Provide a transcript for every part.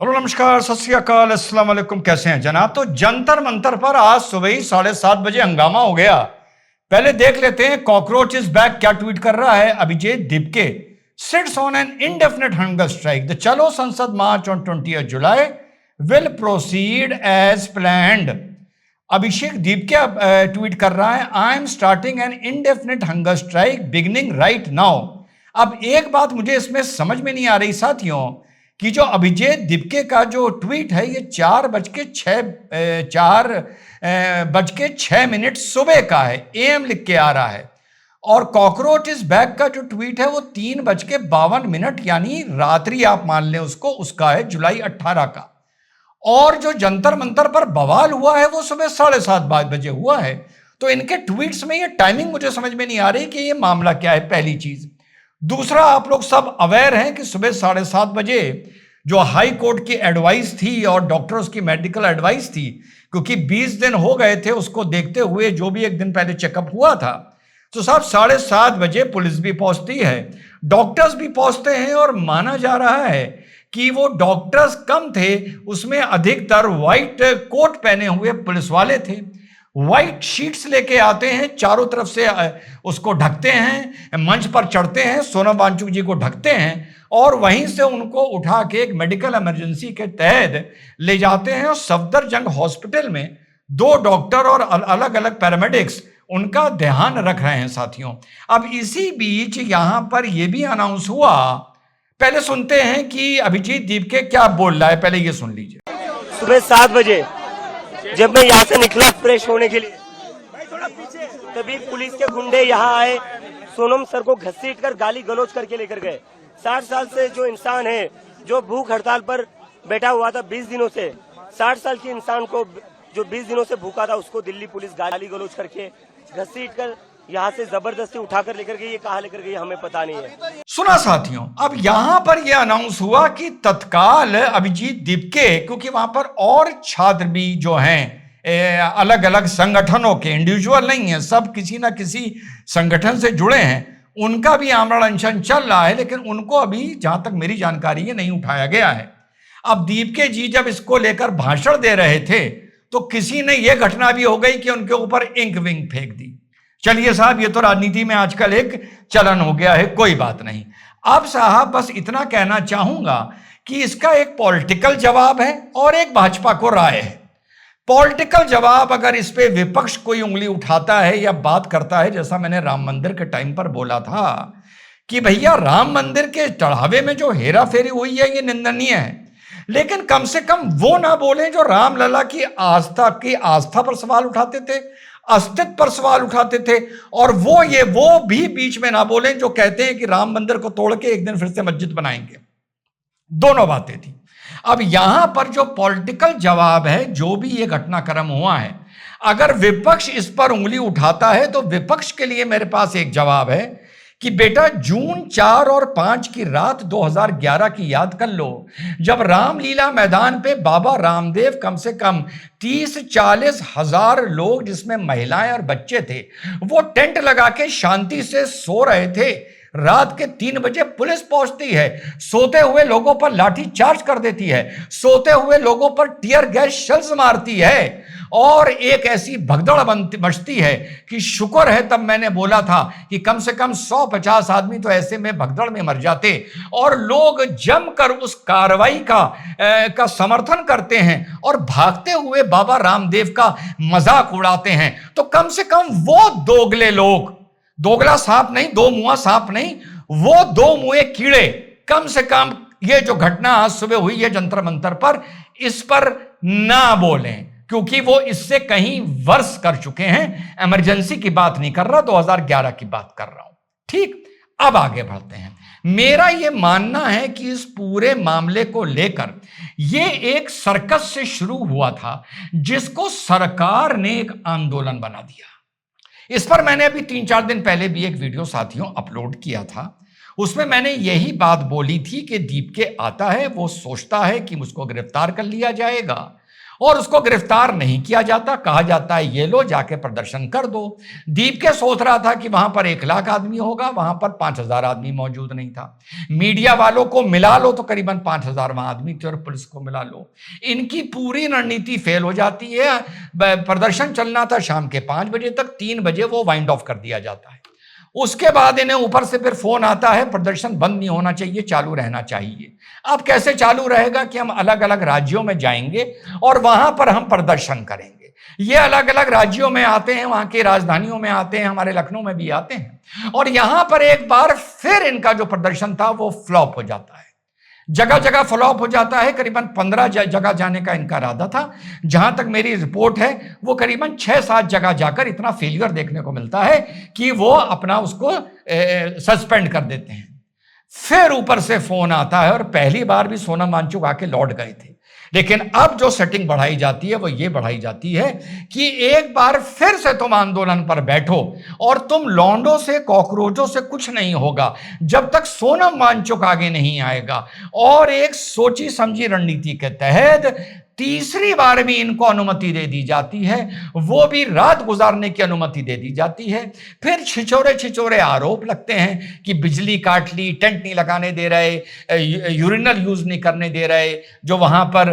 Hello नमस्कार सत श्री अकाल अस्सलाम वालेकुम। कैसे हैं जनाब? तो जंतर मंतर पर आज सुबह ही 7:30 बजे हंगामा हो गया। पहले देख लेते हैं कॉकरोच इज बैक क्या ट्वीट कर रहा है। Abhijeet Dipke sits on an indefinite hunger strike. The चलो संसद march on 20 July will proceed as planned. Abhishek Dipke tweet कर रहा है, I am starting an indefinite hunger strike beginning right now. अब एक बात मुझे इसमें समझ में नहीं आ रही साथियों कि जो अभिजीत दीपके का जो ट्वीट है ये 4:06 सुबह का है, एएम लिख के आ रहा है। और कॉकरोच इज बैक का जो ट्वीट है वो 3:52 यानी रात्रि आप मान लें उसको, उसका है जुलाई 18 का। और जो जंतर मंतर पर बवाल हुआ है वो सुबह 7:30 बजे हुआ है। तो इनके ट्वीट्स में ये टाइमिंग मुझे समझ में नहीं आ रही कि ये मामला क्या है, पहली चीज। दूसरा, आप लोग सब अवेयर हैं कि सुबह 7:30 बजे जो हाई कोर्ट की एडवाइस थी और डॉक्टर्स की मेडिकल एडवाइस थी, क्योंकि 20 दिन हो गए थे उसको देखते हुए, जो भी एक दिन पहले चेकअप हुआ था, तो साहब 7:30 बजे पुलिस भी पहुंचती है, डॉक्टर्स भी पहुंचते हैं। और माना जा रहा है कि वो डॉक्टर्स कम थे, उसमें अधिकतर व्हाइट कोट पहने हुए पुलिस वाले थे। व्हाइट शीट्स लेके आते हैं, चारों तरफ से उसको ढकते हैं, मंच पर चढ़ते हैं, सोनम वांगचुक जी को ढकते हैं और वहीं से उनको उठा के एक मेडिकल इमरजेंसी के तहत ले जाते हैं। और सफदरजंग हॉस्पिटल में 2 डॉक्टर और अलग अलग पैरामेडिक्स उनका ध्यान रख रहे हैं साथियों। अब इसी बीच यहां पर यह भी अनाउंस हुआ, पहले सुनते हैं कि अभिजीत दीपके क्या बोल रहा है, पहले ये सुन लीजिए। सुबह 7 बजे जब मैं यहाँ से निकला फ्रेश होने के लिए, तभी पुलिस के गुंडे यहाँ आए, सोनम सर को घसीट कर गाली गलौज करके लेकर गए। 60 साल से जो इंसान है, जो भूख हड़ताल पर बैठा हुआ था 20 दिनों से, 60 साल के इंसान को जो 20 दिनों से भूखा था उसको दिल्ली पुलिस गाली गलौज करके घसीट कर यहाँ से जबरदस्ती उठाकर लेकर गई। ये कहाँ लेकर गई हमें पता नहीं है। सुना साथियों, अब यहां पर यह अनाउंस हुआ कि तत्काल अभिजीत दीपके, क्योंकि वहां पर और छात्र भी जो हैं अलग अलग संगठनों के, इंडिविजुअल नहीं है, सब किसी ना किसी संगठन से जुड़े हैं, उनका भी आमरण अनशन चल रहा है, लेकिन उनको अभी जहां तक मेरी जानकारी है नहीं उठाया गया है। अब दीपके जी जब इसको लेकर भाषण दे रहे थे तो किसी ने यह घटना भी हो गई कि उनके ऊपर इंक विंक फेंक दी। चलिए साहब, ये तो राजनीति में आजकल एक चलन हो गया है, कोई बात नहीं। अब साहब बस इतना कहना चाहूंगा कि इसका एक पॉलिटिकल जवाब है और एक भाजपा को राय है। पॉलिटिकल जवाब, अगर इस पे विपक्ष कोई उंगली उठाता है या बात करता है, जैसा मैंने राम मंदिर के टाइम पर बोला था कि भैया राम मंदिर के चढ़ावे में जो हेरा फेरी हुई है ये निंदनीय है, लेकिन कम से कम वो ना बोलें जो रामलला की आस्था पर सवाल उठाते थे, अस्तित्व पर सवाल उठाते थे। और वो भी बीच में ना बोलें जो कहते हैं कि राम मंदिर को तोड़ के एक दिन फिर से मस्जिद बनाएंगे। दोनों बातें थी। अब यहां पर जो पॉलिटिकल जवाब है, जो भी ये घटनाक्रम हुआ है, अगर विपक्ष इस पर उंगली उठाता है तो विपक्ष के लिए मेरे पास एक जवाब है कि बेटा जून 4 और 5 की रात 2011 की याद कर लो, जब रामलीला मैदान पे बाबा रामदेव कम से कम 30-40 हजार लोग, जिसमें महिलाएं और बच्चे थे, वो टेंट लगा के शांति से सो रहे थे। रात के 3 बजे पुलिस पहुंचती है, सोते हुए लोगों पर लाठी चार्ज कर देती है, सोते हुए लोगों पर टीयर गैस शेल्स मारती है और एक ऐसी भगदड़ मचती है कि शुक्र है तब मैंने बोला था कि कम से कम 150 आदमी तो ऐसे में भगदड़ में मर जाते। और लोग जमकर उस कार्रवाई का समर्थन करते हैं और भागते हुए बाबा रामदेव का मजाक उड़ाते हैं। तो कम से कम वो दोगले लोग, दोगला सांप नहीं, दो मुआ सांप नहीं, वो 2 मुए कीड़े, कम से कम ये जो घटना आज सुबह हुई है जंतर मंतर पर, इस पर ना बोलें, क्योंकि वो इससे कहीं वर्ष कर चुके हैं। इमरजेंसी की बात नहीं कर रहा, 2011 की बात कर रहा हूं। ठीक, अब आगे बढ़ते हैं। मेरा यह मानना है कि इस पूरे मामले को लेकर ये एक सर्कस से शुरू हुआ था, जिसको सरकार ने एक आंदोलन बना दिया। इस पर मैंने अभी 3-4 दिन पहले भी एक वीडियो साथियों अपलोड किया था। उसमें मैंने यही बात बोली थी कि दीपके आता है, वो सोचता है कि मुझको गिरफ्तार कर लिया जाएगा और उसको गिरफ्तार नहीं किया जाता। कहा जाता है ये लो जाके प्रदर्शन कर दो। दीपके सोच रहा था कि वहां पर 1 लाख आदमी होगा, वहां पर 5,000 आदमी मौजूद नहीं था। मीडिया वालों को मिला लो तो करीबन 5,000 वहां आदमी थे, और पुलिस को मिला लो। इनकी पूरी रणनीति फेल हो जाती है। प्रदर्शन चलना था शाम के 5 बजे तक, 3 बजे वो वाइंड ऑफ कर दिया जाता है। उसके बाद इन्हें ऊपर से फिर फोन आता है प्रदर्शन बंद नहीं होना चाहिए, चालू रहना चाहिए। अब कैसे चालू रहेगा कि हम अलग अलग राज्यों में जाएंगे और वहां पर हम प्रदर्शन करेंगे। ये अलग अलग राज्यों में आते हैं, वहां की राजधानियों में आते हैं, हमारे लखनऊ में भी आते हैं, और यहां पर एक बार फिर इनका जो प्रदर्शन था वो फ्लॉप हो जाता है। जगह जगह फ्लॉप हो जाता है। करीबन 15 जगह जाने का इनका इरादा था। जहां तक मेरी रिपोर्ट है वो करीबन 6-7 जगह जाकर इतना फेलियर देखने को मिलता है कि वो अपना उसको सस्पेंड कर देते हैं। फिर ऊपर से फोन आता है, और पहली बार भी सोनम वांगचुक आके लौट गए थे, लेकिन अब जो सेटिंग बढ़ाई जाती है वो ये बढ़ाई जाती है कि एक बार फिर से तुम आंदोलन पर बैठो, और तुम लौंडों से कॉकरोचों से कुछ नहीं होगा जब तक सोनम वांगचुक आगे नहीं आएगा। और एक सोची समझी रणनीति के तहत तीसरी बार भी इनको अनुमति दे दी जाती है, वो भी रात गुजारने की अनुमति दे दी जाती है। फिर छिछोरे छिछोरे आरोप लगते हैं कि बिजली काट ली, टेंट नहीं लगाने दे रहे, यूरिनल यूज नहीं करने दे रहे, जो वहां पर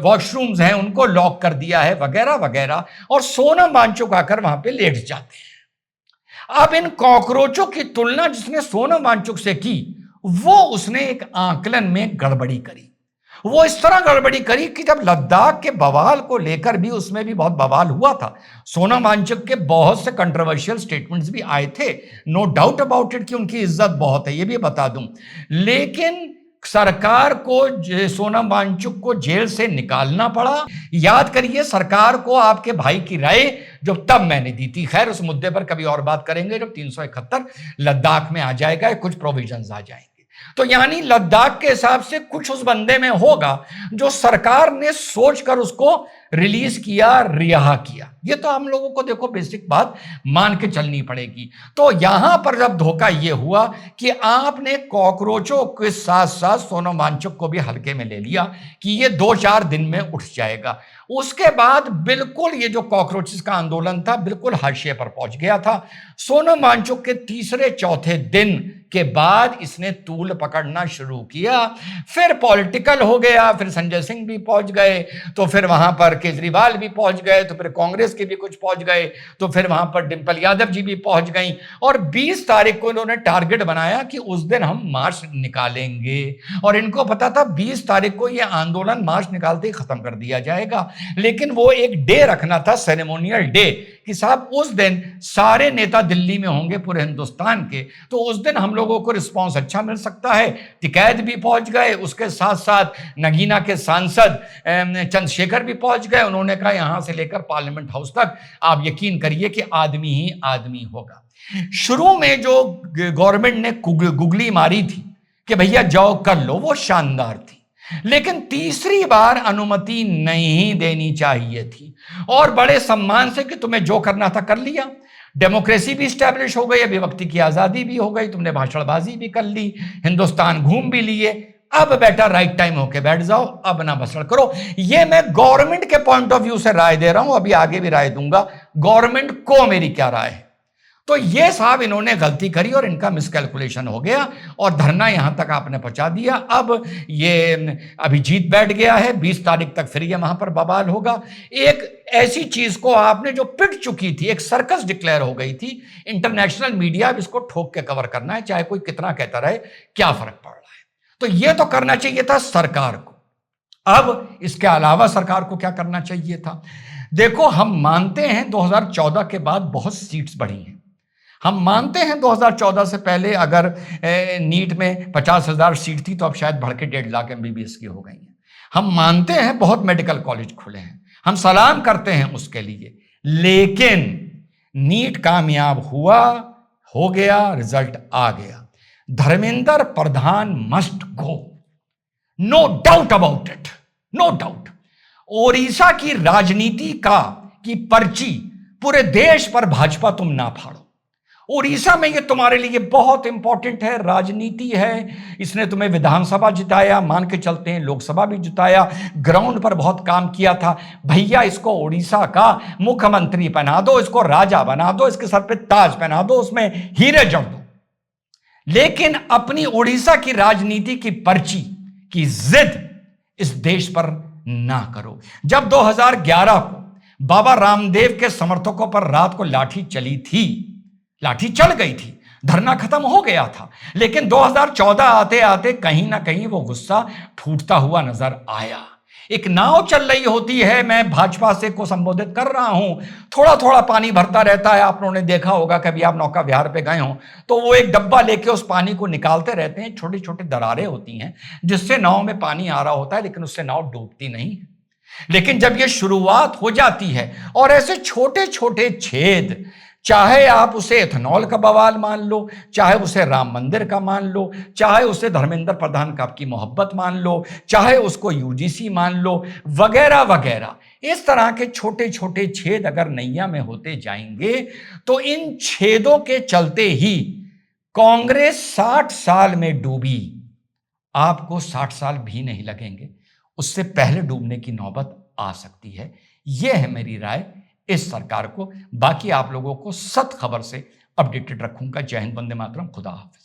वॉशरूम्स हैं उनको लॉक कर दिया है, वगैरह वगैरह। और सोनम वांगचुक आकर वहां पे लेट जाते हैं। अब इन कॉकरोचों की तुलना जिसने सोनम वांगचुक से की, वो उसने एक आकलन में गड़बड़ी करी। वो इस तरह गड़बड़ी करी कि जब लद्दाख के बवाल को लेकर भी उसमें भी बहुत बवाल हुआ था, सोनम वांगचुक के बहुत से कंट्रोवर्शियल स्टेटमेंट्स भी आए थे, नो डाउट अबाउट इट कि उनकी इज्जत बहुत है, ये भी बता दूं। लेकिन सरकार को सोनम वांगचुक को जेल से निकालना पड़ा। याद करिए सरकार को आपके भाई की राय जो तब मैंने दी थी। खैर उस मुद्दे पर कभी और बात करेंगे जब 371 लद्दाख में आ जाएगा, कुछ प्रोविजंस आ जाएंगे। तो यानी लद्दाख के हिसाब से कुछ उस बंदे में होगा जो सरकार ने सोचकर उसको रिलीज किया, रिहा किया। ये तो हम लोगों को देखो बेसिक बात मान के चलनी पड़ेगी। तो यहां पर जब धोखा ये हुआ कि आपने कॉकरोचों के साथ साथ सोनम वांगचुक को भी हल्के में ले लिया कि ये 2-4 दिन में उठ जाएगा। उसके बाद बिल्कुल ये जो कॉकरोचेस का आंदोलन था बिल्कुल हाशिए पर पहुंच गया था। सोनम वांगचुक के तीसरे चौथे दिन के बाद इसने तूल पकड़ना शुरू किया। फिर पॉलिटिकल हो गया, फिर संजय सिंह भी पहुंच गए, तो फिर वहां पर केजरीवाल भी पहुंच गए, तो फिर कांग्रेस के भी कुछ पहुंच गए, तो फिर वहां पर डिंपल यादव जी भी पहुंच गई। और 20 तारीख को इन्होंने टारगेट बनाया कि उस दिन हम मार्च निकालेंगे, और इनको पता था 20 तारीख को यह आंदोलन मार्च निकालते ही खत्म कर दिया जाएगा। लेकिन वो एक डे रखना था, सेरेमोनियल डे, कि साहब उस दिन सारे नेता दिल्ली में होंगे पूरे हिंदुस्तान के, तो उस दिन हम लोगों को रिस्पांस अच्छा मिल सकता है। टिकैत भी पहुंच गए, उसके साथ साथ नगीना के सांसद चंद्रशेखर भी पहुंच गए। उन्होंने कहा यहां से लेकर पार्लियामेंट हाउस तक आप यकीन करिए कि आदमी ही आदमी होगा। शुरू में जो गवर्नमेंट ने गुगली मारी थी कि भैया जाओ कर लो, वो शानदार थी, लेकिन तीसरी बार अनुमति नहीं देनी चाहिए थी, और बड़े सम्मान से कि तुम्हें जो करना था कर लिया। डेमोक्रेसी भी स्टैब्लिश हो गई, अभिव्यक्ति की आजादी भी हो गई, तुमने भाषणबाजी भी कर ली, हिंदुस्तान घूम भी लिए, अब बेटा राइट टाइम होके बैठ जाओ, अब ना भसड़ करो। ये मैं गवर्नमेंट के पॉइंट ऑफ व्यू से राय दे रहा हूं, अभी आगे भी राय दूंगा गवर्नमेंट को मेरी क्या राय है। तो ये साहब इन्होंने गलती करी और इनका मिसकैलकुलेशन हो गया, और धरना यहां तक आपने पहुंचा दिया। अब ये अभी जीत बैठ गया है, 20 तारीख तक फिर ये वहां पर बवाल होगा। एक ऐसी चीज को आपने जो पिट चुकी थी, एक सर्कस डिक्लेयर हो गई थी, इंटरनेशनल मीडिया अब इसको ठोक के कवर करना है, चाहे कोई कितना कहता रहे, क्या फर्क पड़ रहा है। तो ये तो करना चाहिए था सरकार को। अब इसके अलावा सरकार को क्या करना चाहिए था? देखो, हम मानते हैं 2014 के बाद बहुत सीट्स बढ़ी हैं। हम मानते हैं 2014 से पहले अगर नीट में 50,000 सीट थी तो अब शायद बढ़ के 1.5 लाख MBBS की हो गई हैं। हम मानते हैं बहुत मेडिकल कॉलेज खुले हैं, हम सलाम करते हैं उसके लिए, लेकिन नीट कामयाब हुआ, हो गया, रिजल्ट आ गया। Dharmendra Pradhan must go, no doubt about it, no doubt. Odisha की राजनीति की पर्ची पूरे देश पर भाजपा तुम ना फाड़ो। उड़ीसा में ये तुम्हारे लिए बहुत इंपॉर्टेंट है, राजनीति है। इसने तुम्हें विधानसभा जिताया, मान के चलते हैं लोकसभा भी जिताया, ग्राउंड पर बहुत काम किया था। भैया इसको उड़ीसा का मुख्यमंत्री बना दो, इसको राजा बना दो, इसके सर पे ताज पहना दो, उसमें हीरे जड़ दो। लेकिन अपनी उड़ीसा की राजनीति की पर्ची की जिद इस देश पर ना करो। जब 2011 को बाबा रामदेव के समर्थकों पर रात को लाठी चली थी, लाठी चल गई थी, धरना खत्म हो गया था, लेकिन 2014 आते आते कहीं ना कहीं वो गुस्सा फूटता हुआ नजर आया। एक नाव चल रही होती है, मैं भाजपा से को संबोधित कर रहा हूं, थोड़ा थोड़ा पानी भरता रहता है। आप लोगों ने देखा होगा, कभी आप नौका विहार पे गए हो तो वो एक डब्बा लेके उस पानी को निकालते रहते हैं। छोटी छोटी दरारें होती हैं जिससे नाव में पानी आ रहा होता है, लेकिन उससे नाव डूबती नहीं है। लेकिन जब ये शुरुआत हो जाती है और ऐसे छोटे छोटे छेद, चाहे आप उसे एथेनॉल का बवाल मान लो, चाहे उसे राम मंदिर का मान लो, चाहे उसे धर्मेंद्र प्रधान का की मोहब्बत मान लो, चाहे उसको यूजीसी मान लो, वगैरह वगैरह, इस तरह के छोटे छोटे छेद अगर नैया में होते जाएंगे तो इन छेदों के चलते ही कांग्रेस 60 साल में डूबी, आपको 60 साल भी नहीं लगेंगे, उससे पहले डूबने की नौबत आ सकती है। यह है मेरी राय इस सरकार को। बाकी आप लोगों को सत खबर से अपडेटेड रखूंगा। जय हिंद, वंदे मातरम, खुदा हाफिज।